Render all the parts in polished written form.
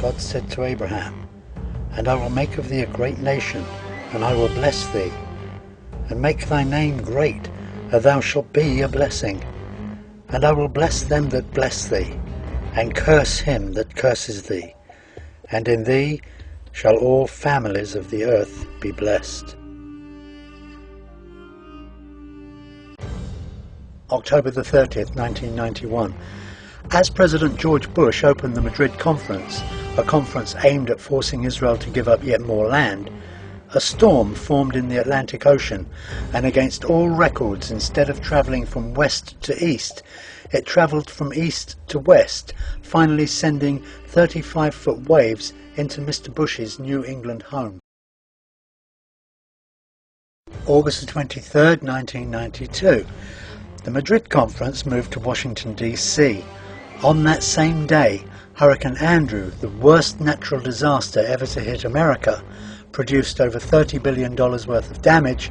God said to Abraham, "And I will make of thee a great nation, and I will bless thee, and make thy name great, and thou shalt be a blessing. And I will bless them that bless thee, and curse him that curses thee. And in thee shall all families of the earth be blessed." October the 30th, 1991. As President George Bush opened the Madrid conference, a conference aimed at forcing Israel to give up yet more land, a storm formed in the Atlantic Ocean, and against all records, instead of travelling from west to east, it travelled from east to west, finally sending 35-foot waves into Mr. Bush's New England home. August the 23rd, 1992. The Madrid conference moved to Washington, D.C. On that same day, Hurricane Andrew, the worst natural disaster ever to hit America, produced over $30 billion worth of damage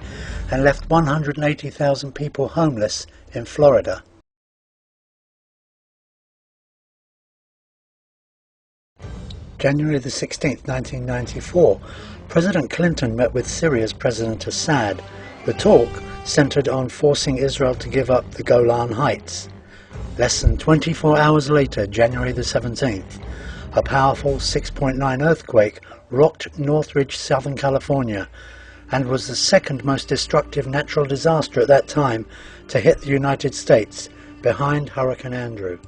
and left 180,000 people homeless in Florida. January the 16th, 1994, President Clinton met with Syria's President Assad. The talk centered on forcing Israel to give up the Golan Heights. Less than 24 hours later, January the 17th, a powerful 6.9 earthquake rocked Northridge, Southern California, and was the second most destructive natural disaster at that time to hit the United States, behind Hurricane Andrew.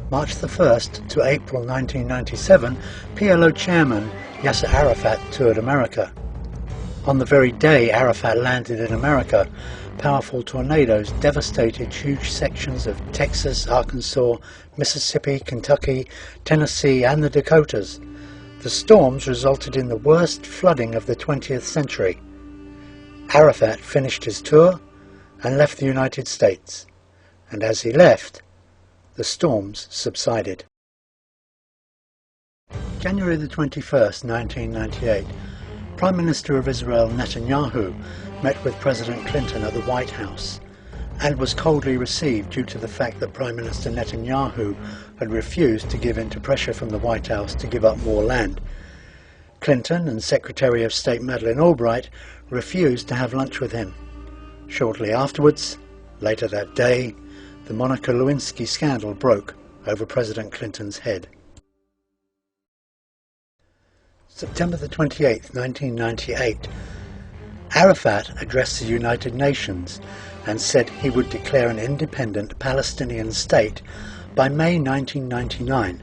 March the 1st to April 1997, PLO chairman Yasser Arafat toured America. On the very day Arafat landed in America, powerful tornadoes devastated huge sections of Texas, Arkansas, Mississippi, Kentucky, Tennessee and the Dakotas. The storms resulted in the worst flooding of the 20th century. Arafat finished his tour and left the United States, and as he left, the storms subsided. January the 21st, 1998, Prime Minister of Israel Netanyahu met with President Clinton at the White House and was coldly received due to the fact that Prime Minister Netanyahu had refused to give in to pressure from the White House to give up more land. Clinton and Secretary of State Madeleine Albright refused to have lunch with him. Shortly afterwards, later that day, the Monica Lewinsky scandal broke over President Clinton's head. September the 28th, 1998. Arafat addressed the United Nations and said he would declare an independent Palestinian state by May 1999.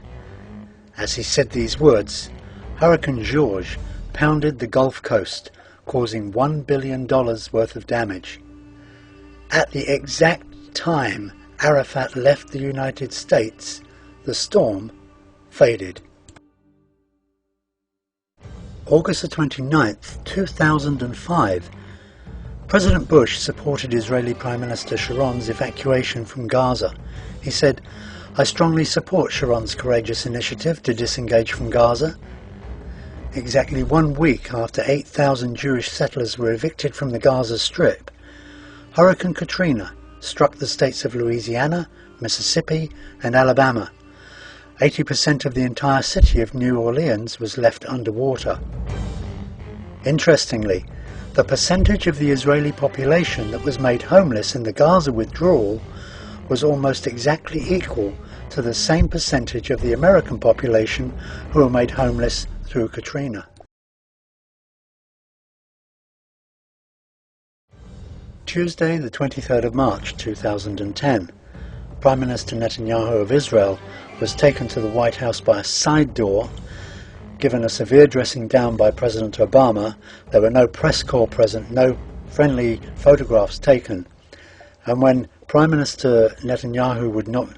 As he said these words, Hurricane George pounded the Gulf Coast, causing $1 billion worth of damage. At the exact time Arafat left the United States, the storm faded. August the 29th, 2005, President Bush supported Israeli Prime Minister Sharon's evacuation from Gaza. He said, "I strongly support Sharon's courageous initiative to disengage from Gaza." Exactly 1 week after 8,000 Jewish settlers were evicted from the Gaza Strip, Hurricane Katrina struck the states of Louisiana, Mississippi and Alabama. 80% of the entire city of New Orleans was left underwater. Interestingly, the percentage of the Israeli population that was made homeless in the Gaza withdrawal was almost exactly equal to the same percentage of the American population who were made homeless through Katrina. Tuesday, the 23rd of March 2010, Prime Minister Netanyahu of Israel was taken to the White House by a side door, given a severe dressing down by President Obama. There were no press corps present, no friendly photographs taken. And when Prime Minister Netanyahu would not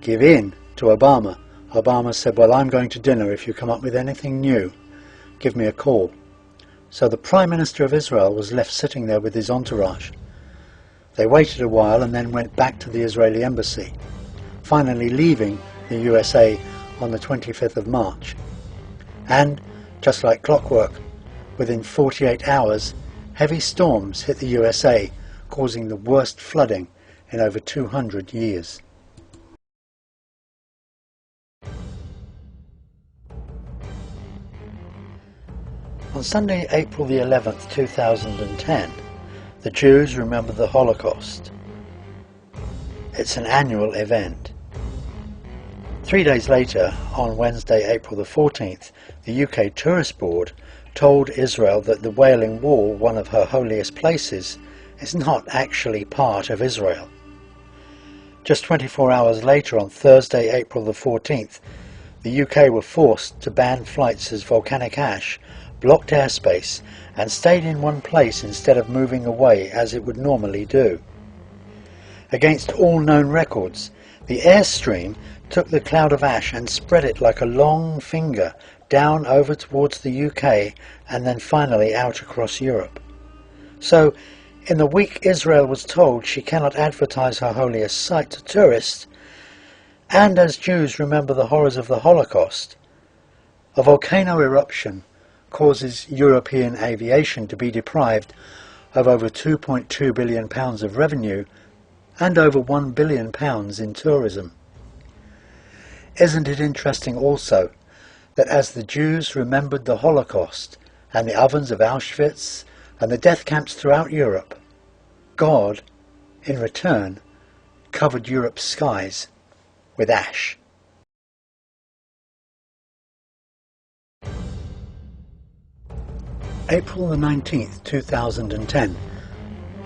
give in to Obama, Obama said, "Well, I'm going to dinner. If you come up with anything new, give me a call." So the Prime Minister of Israel was left sitting there with his entourage. They waited a while and then went back to the Israeli embassy, finally leaving the USA on the 25th of March. And, just like clockwork, within 48 hours, heavy storms hit the USA, causing the worst flooding in over 200 years. On Sunday, April the 11th, 2010, the Jews remember the Holocaust. It's an annual event. 3 days later, on Wednesday, April the 14th, the UK Tourist Board told Israel that the Wailing Wall, one of her holiest places, is not actually part of Israel. Just 24 hours later, on Thursday, April the 14th, the UK were forced to ban flights as volcanic ash blocked airspace and stayed in one place instead of moving away as it would normally do. Against all known records, the airstream took the cloud of ash and spread it like a long finger down over towards the UK and then finally out across Europe. So, in the week Israel was told she cannot advertise her holiest site to tourists, and as Jews remember the horrors of the Holocaust, a volcano eruption causes European aviation to be deprived of over £2.2 billion of revenue and over £1 billion in tourism. Isn't it interesting also that as the Jews remembered the Holocaust and the ovens of Auschwitz and the death camps throughout Europe, God, in return, covered Europe's skies with ash. April the 19th, 2010.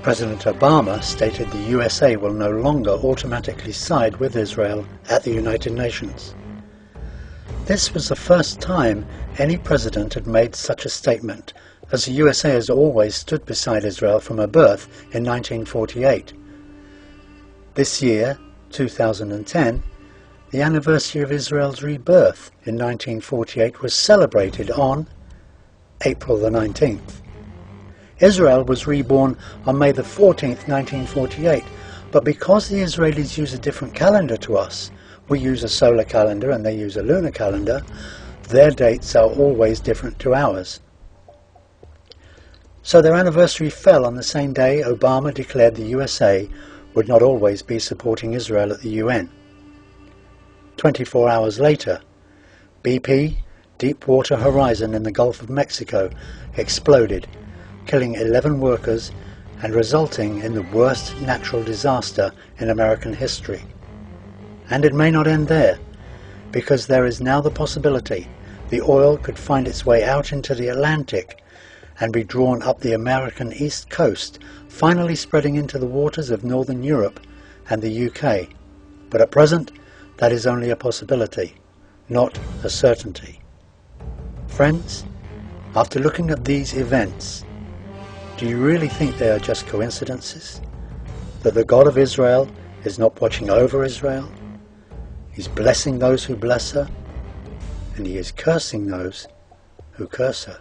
President Obama stated the USA will no longer automatically side with Israel at the United Nations. This was the first time any president had made such a statement, as the USA has always stood beside Israel from her birth in 1948. This year, 2010, the anniversary of Israel's rebirth in 1948 was celebrated on April the 19th. Israel was reborn on May the 14th, 1948, but because the Israelis use a different calendar to us, we use a solar calendar and they use a lunar calendar, their dates are always different to ours. So their anniversary fell on the same day Obama declared the USA would not always be supporting Israel at the UN. 24 hours later, BP, Deepwater Horizon in the Gulf of Mexico, exploded, killing 11 workers and resulting in the worst natural disaster in American history. And it may not end there, because there is now the possibility the oil could find its way out into the Atlantic and be drawn up the American east coast, finally spreading into the waters of Northern Europe and the UK. But at present, that is only a possibility, not a certainty. Friends, after looking at these events, do you really think they are just coincidences? That the God of Israel is not watching over Israel? He's blessing those who bless her, and he is cursing those who curse her.